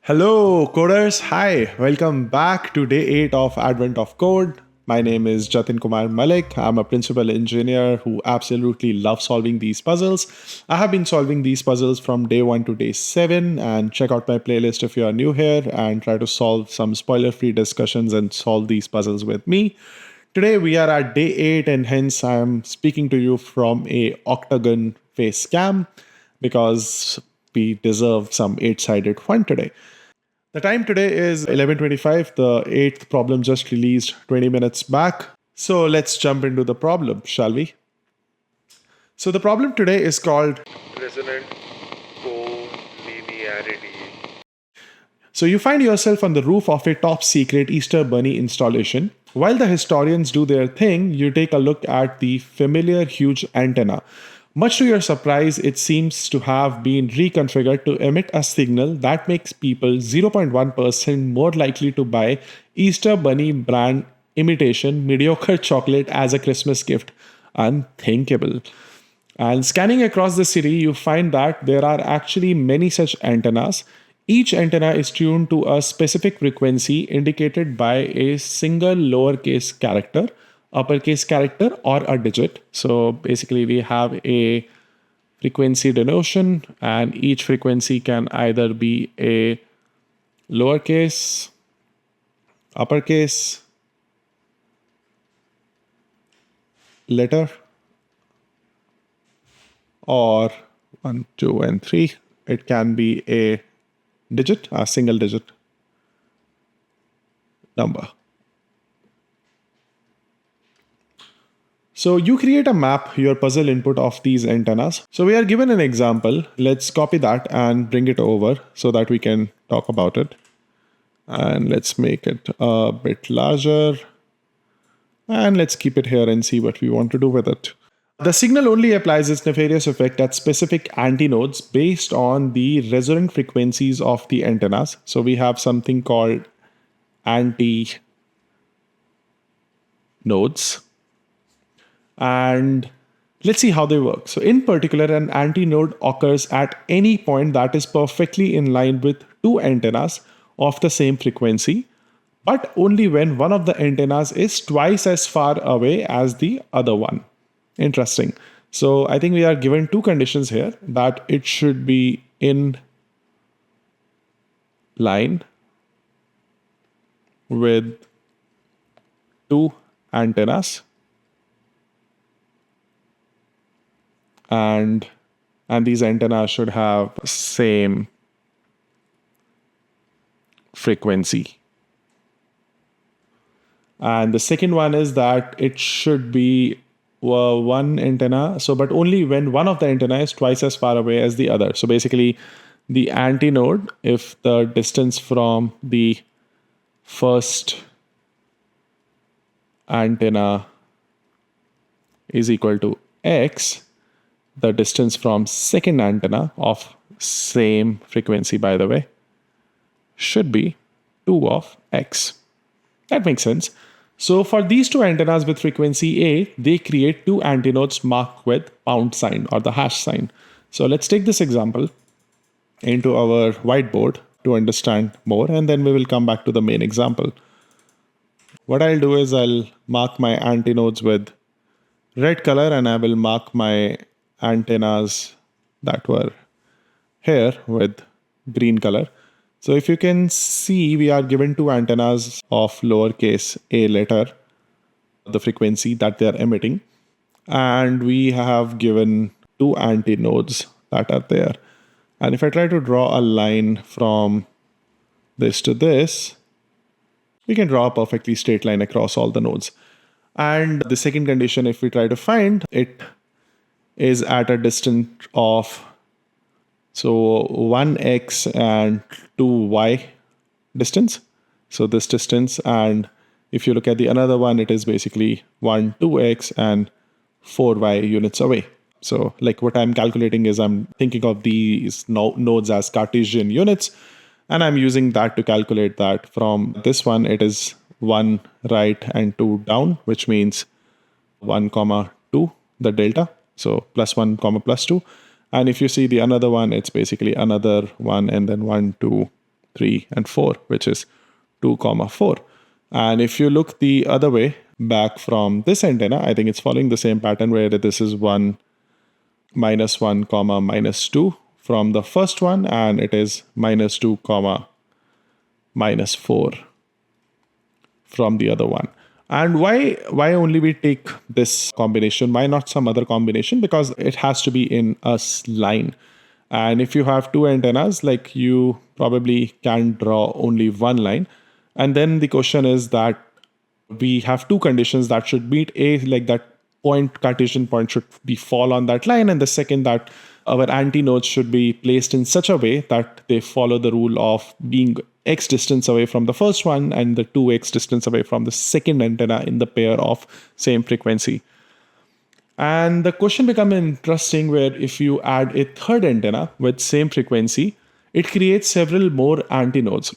Hello, coders. Hi, welcome back to day 8 of Advent of Code. My name is Jatin Kumar Malik. I'm a principal engineer who absolutely loves solving these puzzles. I have been solving these puzzles from day 1 to day 7, and check out my playlist if you are new here and try to solve some spoiler free discussions and solve these puzzles with me. Today we are at day 8, and hence I'm speaking to you from a octagon face cam because we deserve some 8-sided fun today. The time today is 11:25. The eighth problem just released 20 minutes back. So let's jump into the problem, shall we? So the problem today is called Resonant Collinearity. So you find yourself on the roof of a top secret Easter Bunny installation. While the historians do their thing, you take a look at the familiar huge antenna. Much to your surprise, it seems to have been reconfigured to emit a signal that makes people 0.1% more likely to buy Easter Bunny brand imitation mediocre chocolate as a Christmas gift. Unthinkable. And scanning across the city, you find that there are actually many such antennas. Each antenna is tuned to a specific frequency indicated by a single lowercase character, uppercase character, or a digit. So basically, we have a frequency denotation, and each frequency can either be a lowercase, uppercase, letter, or 1, 2, and 3. It can be a digit, a single digit number. So you create a map, your puzzle input of these antennas. So we are given an example. Let's copy that and bring it over so that we can talk about it. And let's make it a bit larger. And let's keep it here and see what we want to do with it. The signal only applies its nefarious effect at specific antinodes based on the resonant frequencies of the antennas. So we have something called antinodes. And let's see how they work. So in particular, an antinode occurs at any point that is perfectly in line with two antennas of the same frequency, but only when one of the antennas is twice as far away as the other one. Interesting. So I think we are given two conditions here, that it should be in line with two antennas and these antennas should have same frequency. And the second one is that it should be one antenna, but only when one of the antenna is twice as far away as the other. So basically, the antinode, if the distance from the first antenna is equal to x, the distance from second antenna of same frequency, by the way, should be 2 of x. That makes sense. So for these two antennas with frequency A, they create two antinodes marked with pound sign or the hash sign. So let's take this example into our whiteboard to understand more, and then we will come back to the main example. What I'll do is I'll mark my antinodes with red color, and I will mark my antennas that were here with green color. So if you can see, we are given two antennas of lowercase a letter, the frequency that they are emitting, and we have given two antinodes that are there. And if I try to draw a line from this to this, we can draw a perfectly straight line across all the nodes. And the second condition, if we try to find it, is at a distance of 1x and 2y distance. So this distance, and if you look at the another one, it is basically 2x and 4y units away. So like what I'm calculating is I'm thinking of these nodes as Cartesian units, and I'm using that to calculate that. From this one, it is 1 right and 2 down, which means 1, 2, the delta. So plus 1, plus 2. And if you see the another one, it's basically another 1 and then 1, 2, 3, and 4, which is 2, 4. And if you look the other way back from this antenna, I think it's following the same pattern where this is 1, -1, -2 from the first one, and it is -2, -4 from the other one. And why only we take this combination? Why not some other combination? Because it has to be in a line. And if you have two antennas, like you probably can draw only one line. And then the question is that we have two conditions that should meet. Like that Cartesian point should be fall on that line. And the second, that our antinodes should be placed in such a way that they follow the rule of being x distance away from the first one and the 2x distance away from the second antenna in the pair of same frequency. And the question becomes interesting where if you add a third antenna with same frequency, it creates several more antinodes.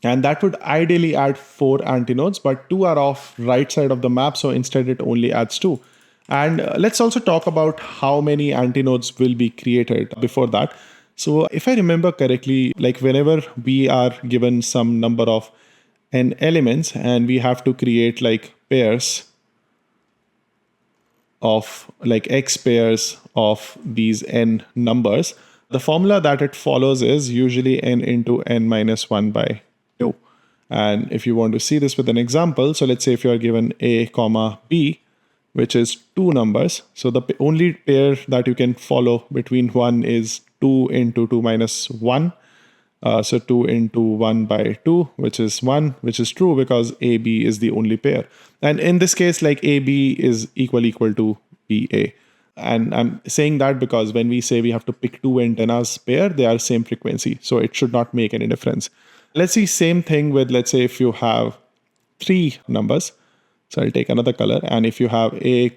And that would ideally add 4 antinodes, but 2 are off right side of the map. So instead it only adds 2. And let's also talk about how many antinodes will be created before that. So if I remember correctly, like whenever we are given some number of n elements and we have to create like pairs of like x pairs of these n numbers, the formula that it follows is usually n into n minus 1 by 2. And if you want to see this with an example, so let's say if you are given a comma b, which is 2 numbers. So the only pair that you can follow between 1 is 2 into 2 minus 1. So 2 into 1 by 2, which is 1, which is true because AB is the only pair. And in this case, like AB is equal to BA. And I'm saying that because when we say we have to pick two antennas pair, they are same frequency. So it should not make any difference. Let's see same thing with, let's say if you have 3 numbers. So I'll take another color. And if you have A,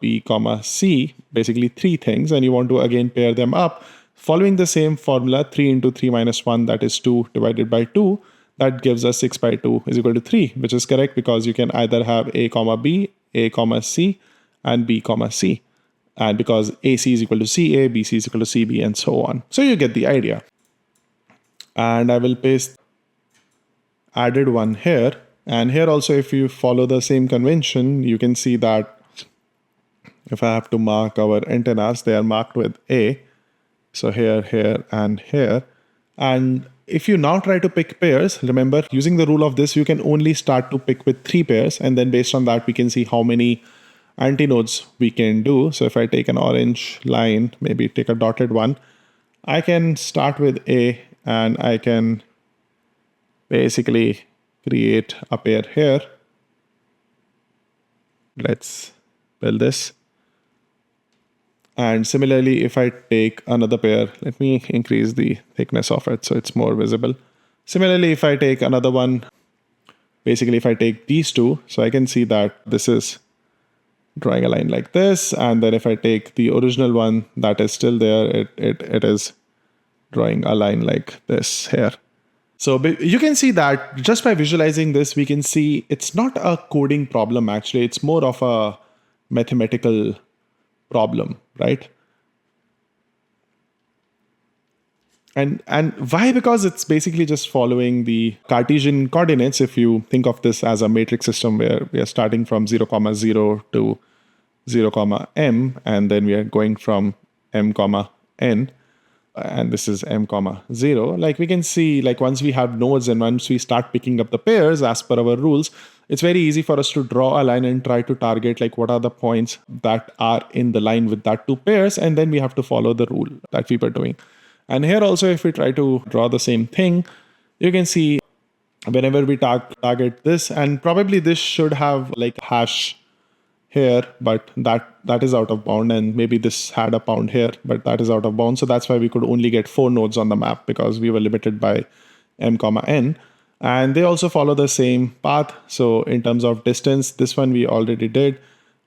B, C, basically 3 things, and you want to again pair them up, following the same formula, 3 into 3 minus 1, that is 2 divided by 2, that gives us 6 by 2 is equal to 3, which is correct because you can either have A, B, A, C, and B, C. And because AC is equal to CA, BC is equal to CB, and so on. So you get the idea. And I will paste added one here. And here also, if you follow the same convention, you can see that if I have to mark our antennas, they are marked with A. So here, here, and here. And if you now try to pick pairs, remember, using the rule of this, you can only start to pick with 3 pairs. And then based on that, we can see how many antinodes we can do. So if I take an orange line, maybe take a dotted one, I can start with A and I can basically create a pair here. Let's build this. And similarly, if I take another pair, let me increase the thickness of it so it's more visible. Similarly, if I take another one, basically if I take these two, so I can see that this is drawing a line like this. And then if I take the original one that is still there, it is drawing a line like this here. So you can see that just by visualizing this, we can see it's not a coding problem, actually. It's more of a mathematical problem, right? And why? Because it's basically just following the Cartesian coordinates. If you think of this as a matrix system where we are starting from 0, 0 to 0, m, and then we are going from m, n, and this is m, 0. Like we can see, like once we have nodes and once we start picking up the pairs as per our rules, it's very easy for us to draw a line and try to target like what are the points that are in the line with that 2 pairs. And then we have to follow the rule that we were doing. And here also, if we try to draw the same thing, you can see whenever we target this, and probably this should have like hash here, but that is out of bound, and maybe this had a pound here, but that is out of bound. So that's why we could only get 4 nodes on the map because we were limited by m, n. And they also follow the same path. So in terms of distance, this one we already did.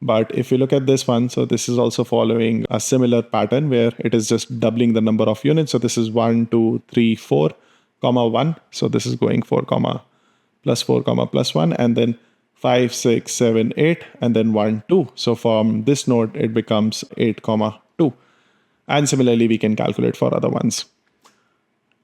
But if you look at this one, so this is also following a similar pattern where it is just doubling the number of units. So this is 1, 2, 3, 4, 1. So this is going 4, plus 4, plus 1, and then 5, 6, 7, 8, and then 1, 2. So from this node, it becomes 8, 2. And similarly, we can calculate for other ones.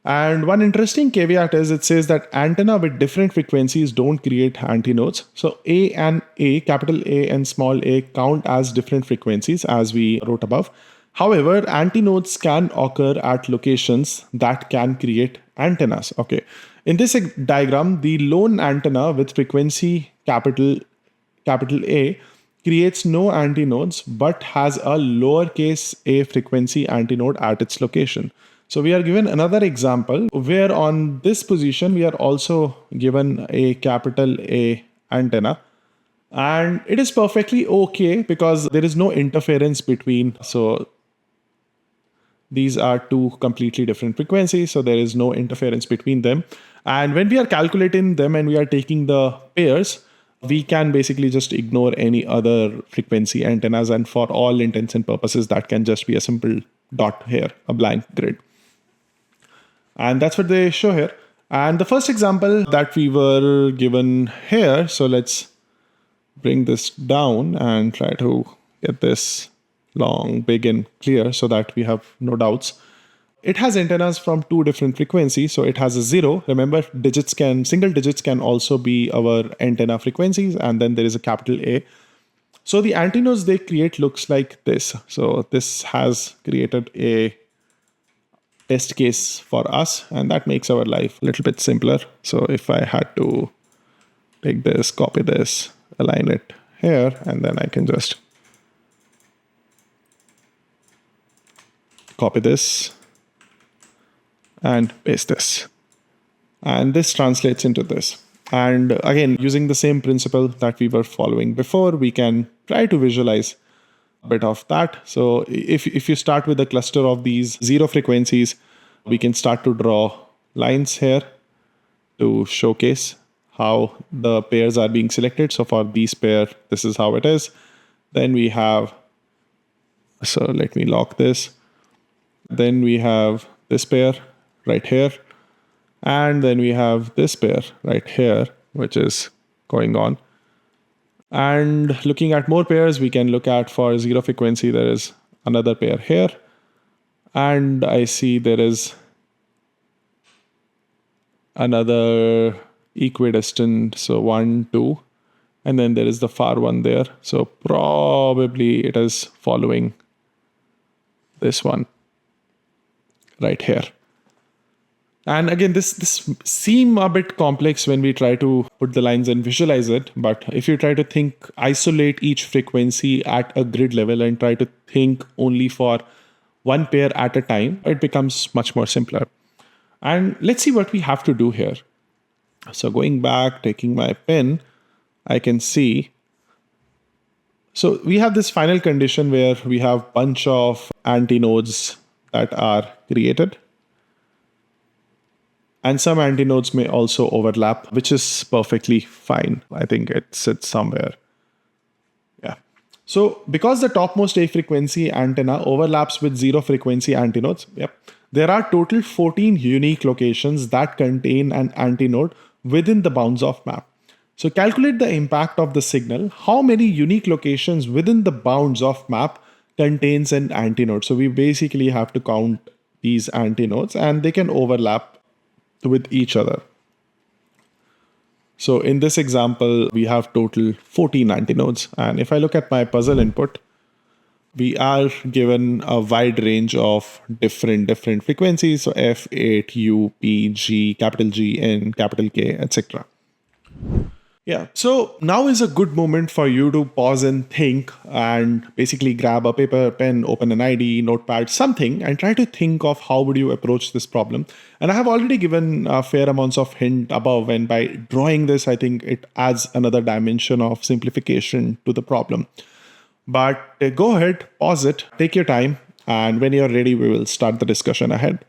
And one interesting caveat is it says that antenna with different frequencies don't create antinodes. So capital A and small a count as different frequencies as we wrote above. However, antinodes can occur at locations that can create antennas. Okay. In this diagram, the lone antenna with frequency capital A creates no antinodes but has a lowercase a frequency antinode at its location. So we are given another example where on this position we are also given a capital A antenna, and it is perfectly okay because there is no interference between. So these are two completely different frequencies, so there is no interference between them. And when we are calculating them and we are taking the pairs, we can basically just ignore any other frequency antennas, and for all intents and purposes that can just be a simple dot here, a blank grid. And that's what they show here. And the first example that we were given here, so let's bring this down and try to get this long, big and clear so that we have no doubts. It has antennas from two different frequencies. So it has a 0. Remember, single digits can also be our antenna frequencies. And then there is a capital A. So the antinodes they create looks like this. So this has created a test case for us, and that makes our life a little bit simpler. So if I had to take this, copy this, align it here, and then I can just copy this and paste this. And this translates into this. And again, using the same principle that we were following before, we can try to visualize a bit of that. So if you start with a cluster of these 0 frequencies, we can start to draw lines here to showcase how the pairs are being selected. So for these pair, this is how it is. Then we have, so let me lock this. Then we have this pair right here. And then we have this pair right here, which is going on. And looking at more pairs, we can look at for 0 frequency, there is another pair here. And I see there is another equidistant, so 1, 2. And then there is the far one there. So probably it is following this one right here. And again, this seem a bit complex when we try to put the lines and visualize it. But if you try to isolate each frequency at a grid level and try to think only for one pair at a time, it becomes much more simpler. And let's see what we have to do here. So going back, taking my pen, I can see. So we have this final condition where we have bunch of antinodes that are created. And some antinodes may also overlap, which is perfectly fine. I think it sits somewhere. Yeah. So because the topmost A frequency antenna overlaps with 0 frequency antinodes, there are total 14 unique locations that contain an antinode within the bounds of map. So calculate the impact of the signal. How many unique locations within the bounds of map contains an antinode? So we basically have to count these antinodes, and they can overlap with each other. So in this example, we have total 14 antinodes. And if I look at my puzzle input, we are given a wide range of different frequencies. So F, 8, U, P, G, capital G, N, capital K, etc. Yeah, so now is a good moment for you to pause and think and basically grab a paper, pen, open an ID, notepad, something, and try to think of how would you approach this problem. And I have already given a fair amounts of hint above, and by drawing this, I think it adds another dimension of simplification to the problem. But go ahead, pause it, take your time, and when you're ready, we will start the discussion ahead.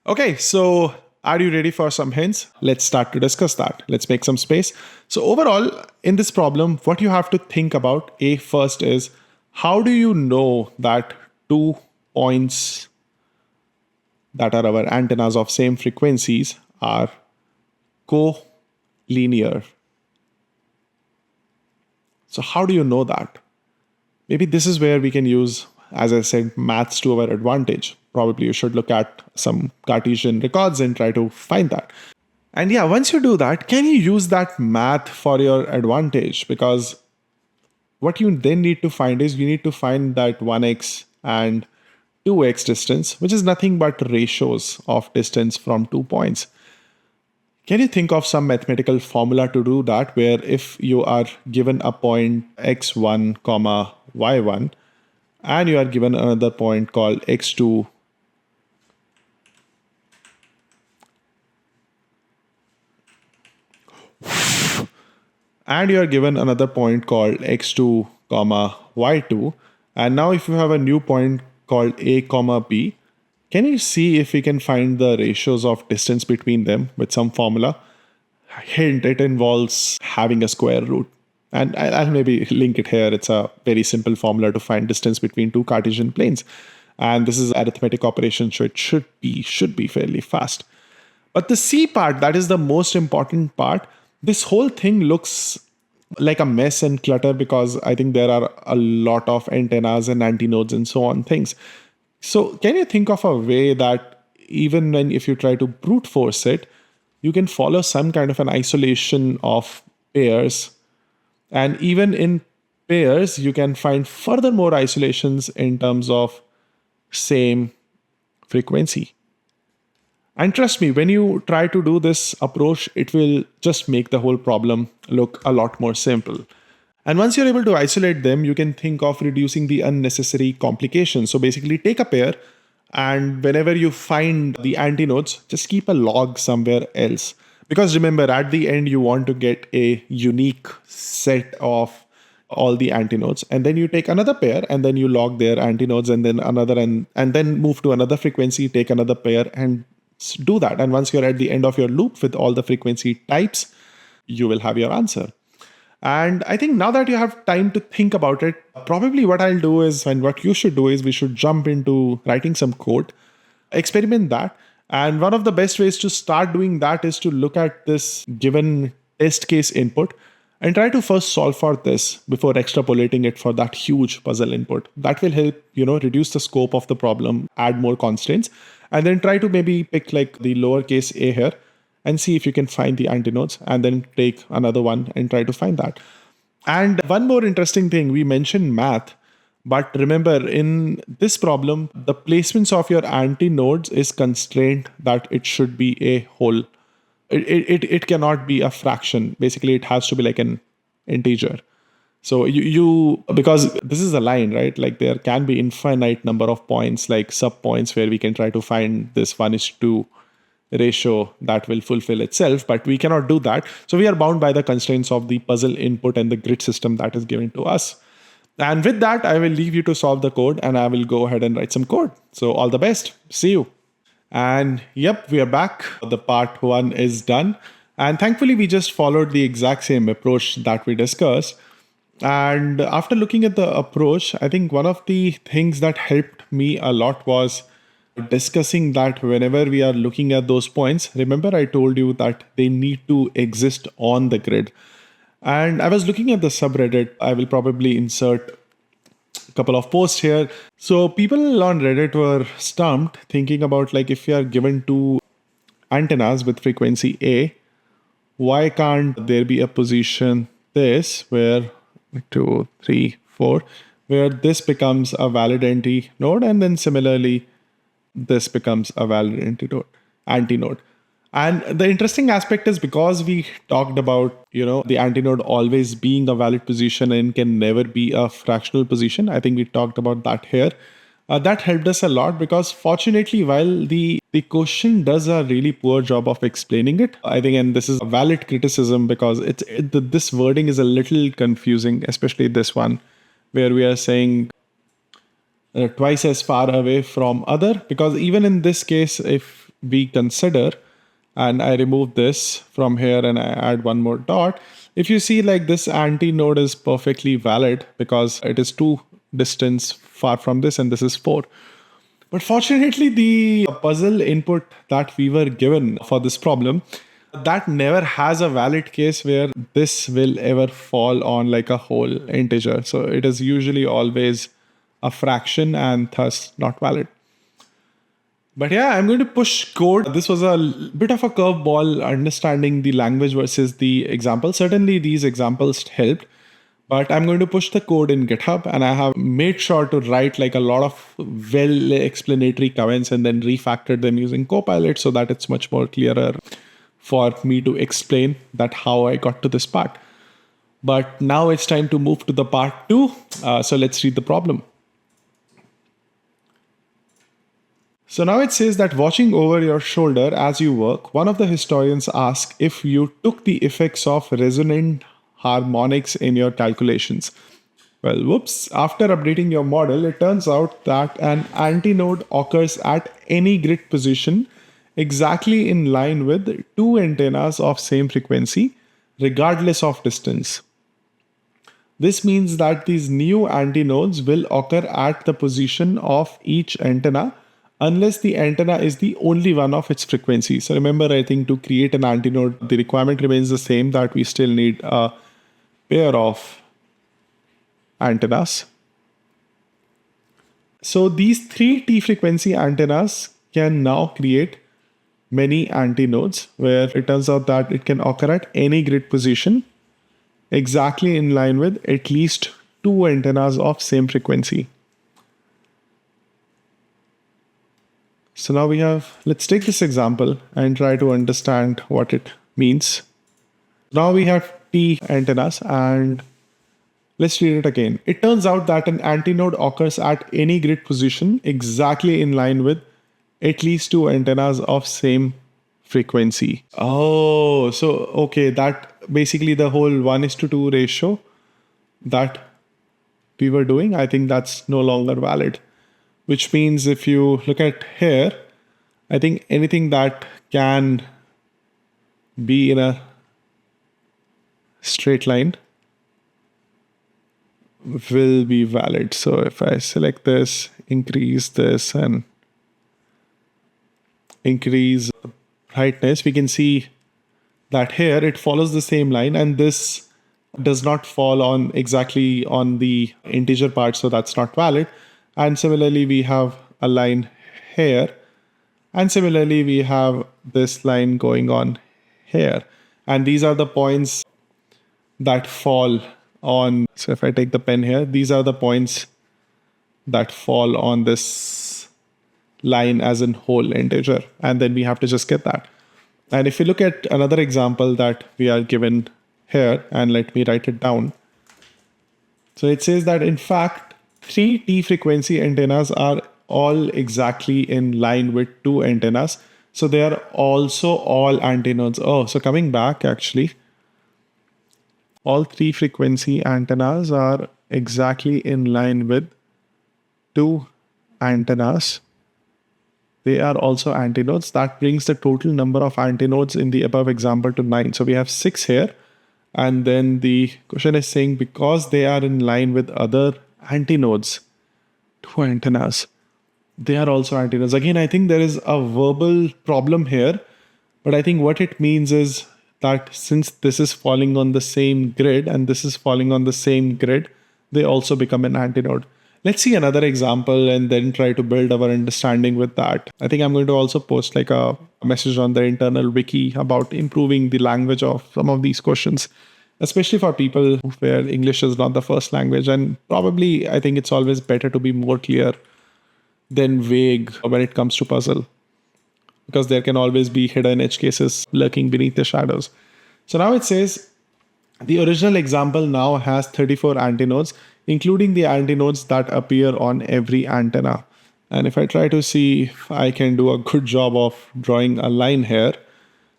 Okay, so are you ready for some hints? Let's start to discuss that. Let's make some space. So overall, in this problem, what you have to think about, first is, how do you know that 2 points that are our antennas of same frequencies are collinear? So how do you know that? Maybe this is where we can use, as I said, maths to our advantage. probably you should look at some Cartesian records and try to find that. And yeah, once you do that, can you use that math for your advantage? Because what you then need to find is you need to find that 1x and 2x distance, which is nothing but ratios of distance from 2 points. Can you think of some mathematical formula to do that, where if you are given a point x1 comma y1 and you are given another point called x2 and you are given another point called x2 comma y2, and now if you have a new point called a comma b, can you see if we can find the ratios of distance between them with some formula? Hint, it involves having a square root. And I'll maybe link it here. It's a very simple formula to find distance between two Cartesian planes. And this is arithmetic operation, so it should be fairly fast. But the C part, that is the most important part. This whole thing looks like a mess and clutter because I think there are a lot of antennas and antinodes and so on things. So can you think of a way that even when if you try to brute force it, you can follow some kind of an isolation of pairs, and even in pairs, you can find furthermore isolations in terms of same frequency. And trust me, when you try to do this approach, it will just make the whole problem look a lot more simple. And once you're able to isolate them, you can think of reducing the unnecessary complications. So basically take a pair, and whenever you find the antinodes, just keep a log somewhere else. Because remember, at the end, you want to get a unique set of all the antinodes. And then you take another pair and then you log their antinodes, and then another, and then move to another frequency, take another pair and do that. And once you're at the end of your loop with all the frequency types, you will have your answer. And I think now that you have time to think about it, probably what I'll do is, and what you should do is, we should jump into writing some code, experiment that. And one of the best ways to start doing that is to look at this given test case input and try to first solve for this before extrapolating it for that huge puzzle input. That will help, reduce the scope of the problem, add more constraints, and then try to maybe pick like the lowercase a here and see if you can find the antinodes, and then take another one and try to find that. And one more interesting thing, we mentioned math, but remember in this problem, the placements of your antinodes is constrained that it should be a whole. It cannot be a fraction. Basically, it has to be like an integer. So you because this is a line, right? Like there can be infinite number of points, like sub points, where we can try to find this 1:2 ratio that will fulfill itself, but we cannot do that. So we are bound by the constraints of the puzzle input and the grid system that is given to us. And with that, I will leave you to solve the code, and I will go ahead and write some code. So all the best. See you. And yep, we are back. The part 1 is done. And thankfully, we just followed the exact same approach that we discussed. And after looking at the approach, I think one of the things that helped me a lot was discussing that whenever we are looking at those points, remember I told you that they need to exist on the grid. And I was looking at the subreddit. I will probably insert a couple of posts here. So people on Reddit were stumped thinking about, like, if you are given two antennas with frequency A, why can't there be a position this where 2, 3, 4, where this becomes a valid antinode, and then similarly this becomes a valid antinode. And the interesting aspect is, because we talked about, the antinode always being a valid position and can never be a fractional position. I think we talked about that here. That helped us a lot, because fortunately, while the question does a really poor job of explaining it, I think, and this is a valid criticism, because this wording is a little confusing, especially this one, where we are saying twice as far away from other, because even in this case, if we consider, and I remove this from here and I add one more dot, if you see, like, this antinode is perfectly valid because it is 2 distance far from this, and this is 4. But fortunately, the puzzle input that we were given for this problem, that never has a valid case where this will ever fall on like a whole integer. So it is usually always a fraction and thus not valid. But yeah, I'm going to push code. This was a bit of a curveball understanding the language versus the example. Certainly these examples helped, but I'm going to push the code in GitHub, and I have made sure to write like a lot of well explanatory comments and then refactored them using Copilot so that it's much more clearer for me to explain that how I got to this part. But now it's time to move to the part 2. So let's read the problem. So now it says that watching over your shoulder as you work, one of the historians asks if you took the effects of resonant harmonics in your calculations. Well, whoops, after updating your model, it turns out that an antinode occurs at any grid position exactly in line with two antennas of same frequency, regardless of distance. This means that these new antinodes will occur at the position of each antenna unless the antenna is the only one of its frequency. So remember, I think to create an antinode, the requirement remains the same, that we still need a pair of antennas. So these three T frequency antennas can now create many antinodes, where it turns out that it can occur at any grid position exactly in line with at least two antennas of same frequency. So now let's take this example and try to understand what it means. Now we have T antennas, and let's read it again. It turns out that an antinode occurs at any grid position exactly in line with at least two antennas of same frequency. Oh, so okay, that basically the whole 1:2 ratio that we were doing, I think that's no longer valid. Which means if you look at here, I think anything that can be in a straight line will be valid. So if I select this, increase this, and increase brightness, we can see that here it follows the same line, and this does not fall on exactly on the integer part, so that's not valid. And similarly, we have a line here. And similarly, we have this line going on here. And these are the points that fall on. So if I take the pen here, these are the points that fall on this line as in whole integer. And then we have to just get that. And if you look at another example that we are given here, and let me write it down. So it says that in fact, three T frequency antennas are all exactly in line with two antennas. So they are also all antinodes. Oh, so coming back actually, all three frequency antennas are exactly in line with two antennas. They are also antinodes. That brings the total number of antinodes in the above example to 9. So we have 6 here. And then the question is saying because they are in line with other antinodes, two antennas, they are also antinodes. Again, I think there is a verbal problem here, but I think what it means is that since this is falling on the same grid and this is falling on the same grid, they also become an antinode. Let's see another example and then try to build our understanding with that. I think I'm going to also post like a message on the internal wiki about improving the language of some of these questions, especially for people where English is not the first language. And probably I think it's always better to be more clear than vague when it comes to puzzle, because there can always be hidden edge cases lurking beneath the shadows. So now it says the original example now has 34 antinodes, including the antinodes that appear on every antenna. And if I try to see if I can do a good job of drawing a line here.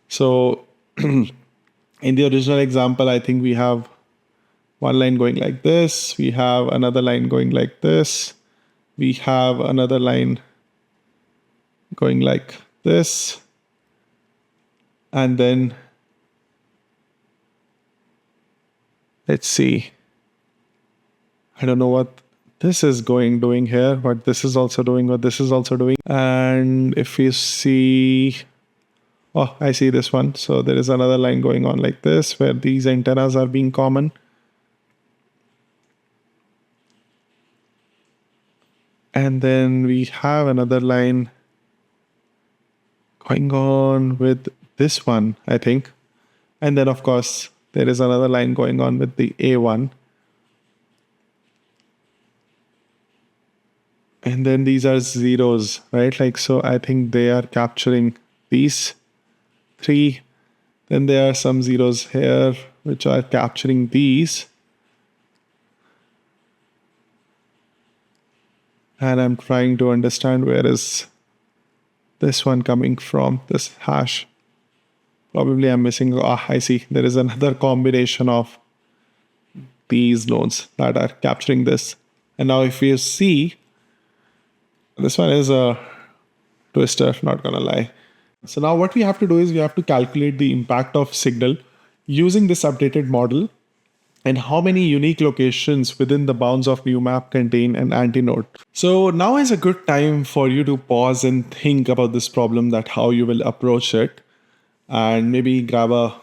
So in the original example, I think we have one line going like this. We have another line going like this. We have another line going like this. And then let's see. I don't know what this is doing here, but this is also doing what this is also doing. And if you see, oh, I see this one. So there is another line going on like this, where these antennas are being common. And then we have another line going on with this one, I think. And then, of course, there is another line going on with the A1. And then these are zeros, right? Like, so I think they are capturing these three. Then there are some zeros here, which are capturing these. And I'm trying to understand where is this one coming from, this hash. Probably I'm missing, I see. There is another combination of these nodes that are capturing this. And now if you see, this one is a twister, not gonna lie. So now what we have to do is we have to calculate the impact of signal using this updated model and how many unique locations within the bounds of new map contain an antinode. So now is a good time for you to pause and think about this problem, that how you will approach it, and maybe grab a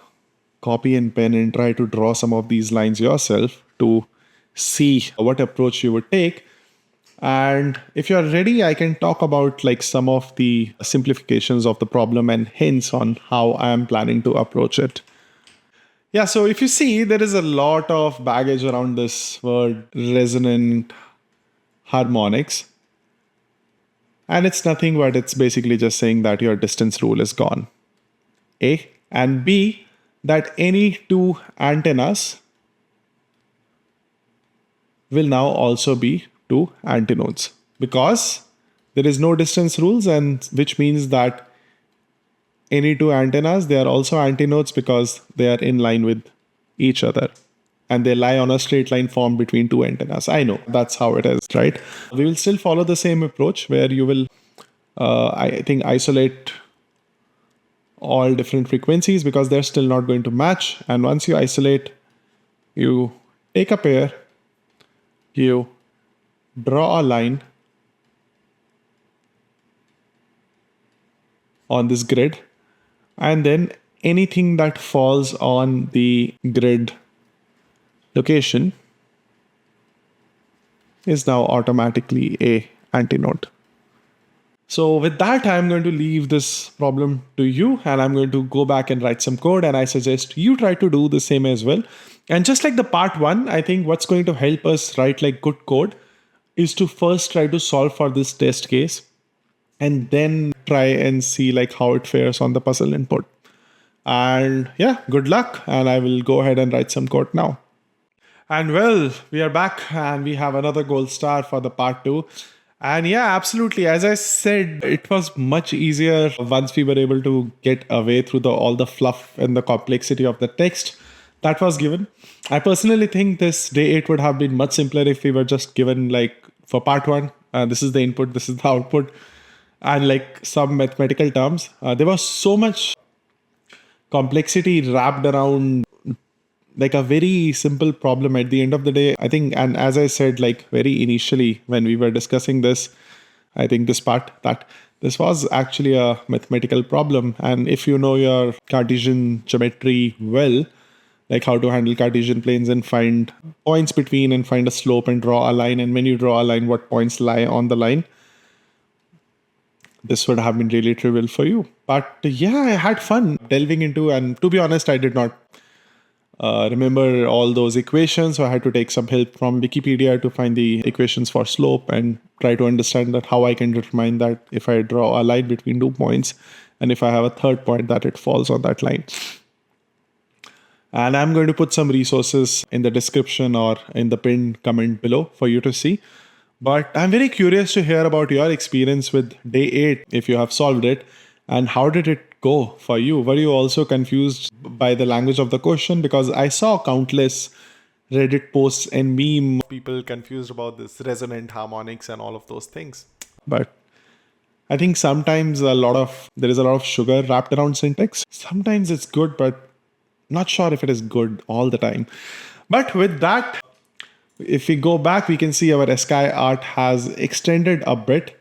copy and pen and try to draw some of these lines yourself to see what approach you would take. And if you're ready, I can talk about like some of the simplifications of the problem and hints on how I am planning to approach it. Yeah, so if you see, there is a lot of baggage around this word resonant harmonics. And it's nothing but it's basically just saying that your distance rule is gone. A. And B, that any two antennas will now also be two antinodes, because there is no distance rules, and which means that any two antennas, they are also antinodes because they are in line with each other and they lie on a straight line formed between two antennas. I know that's how it is, right? We will still follow the same approach where you will, I think, isolate all different frequencies because they're still not going to match. And once you isolate, you take a pair, you draw a line on this grid, and then anything that falls on the grid location is now automatically a antinode. So with that, I'm going to leave this problem to you, and I'm going to go back and write some code, and I suggest you try to do the same as well. And just like the part one, I think what's going to help us write like good code is to first try to solve for this test case and then try and see like how it fares on the puzzle input. And yeah, good luck. And I will go ahead and write some code now. And well, we are back and we have another gold star for the part two. And yeah, absolutely. As I said, it was much easier once we were able to get away through all the fluff and the complexity of the text that was given. I personally think this day 8 would have been much simpler if we were just given like for part one, this is the input, this is the output, and like some mathematical terms. There was so much complexity wrapped around like a very simple problem at the end of the day, I think. And as I said, like very initially when we were discussing this, I think this part, that this was actually a mathematical problem. And if you know your Cartesian geometry well, like how to handle Cartesian planes and find points between and find a slope and draw a line, and when you draw a line, what points lie on the line, this would have been really trivial for you. But yeah, I had fun delving into, and to be honest, I did not remember all those equations. So I had to take some help from Wikipedia to find the equations for slope and try to understand that how I can determine that if I draw a line between 2 points and if I have a third point that it falls on that line. And I'm going to put some resources in the description or in the pinned comment below for you to see. But I'm very curious to hear about your experience with day 8, if you have solved it, and how did it go for you? Were you also confused by the language of the question? Because I saw countless Reddit posts and meme people confused about this resonant harmonics and all of those things. But I think sometimes there is a lot of sugar wrapped around syntax. Sometimes it's good, but not sure if it is good all the time. But with that, if we go back, we can see our ASCII art has extended a bit.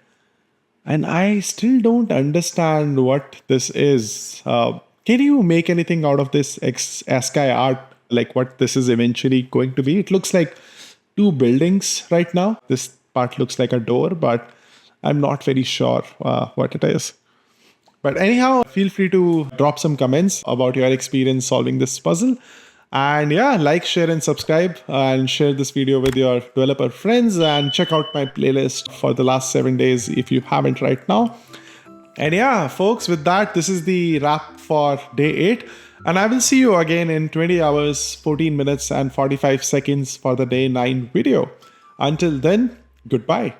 And I still don't understand what this is. Can you make anything out of this ASCII art? Like what this is eventually going to be? It looks like 2 buildings right now. This part looks like a door, but I'm not very sure what it is. But anyhow, feel free to drop some comments about your experience solving this puzzle. And yeah, like, share, and subscribe, and share this video with your developer friends, and check out my playlist for the last 7 days if you haven't right now. And yeah, folks, with that, this is the wrap for day 8. And I will see you again in 20 hours, 14 minutes, and 45 seconds for the day 9 video. Until then, goodbye.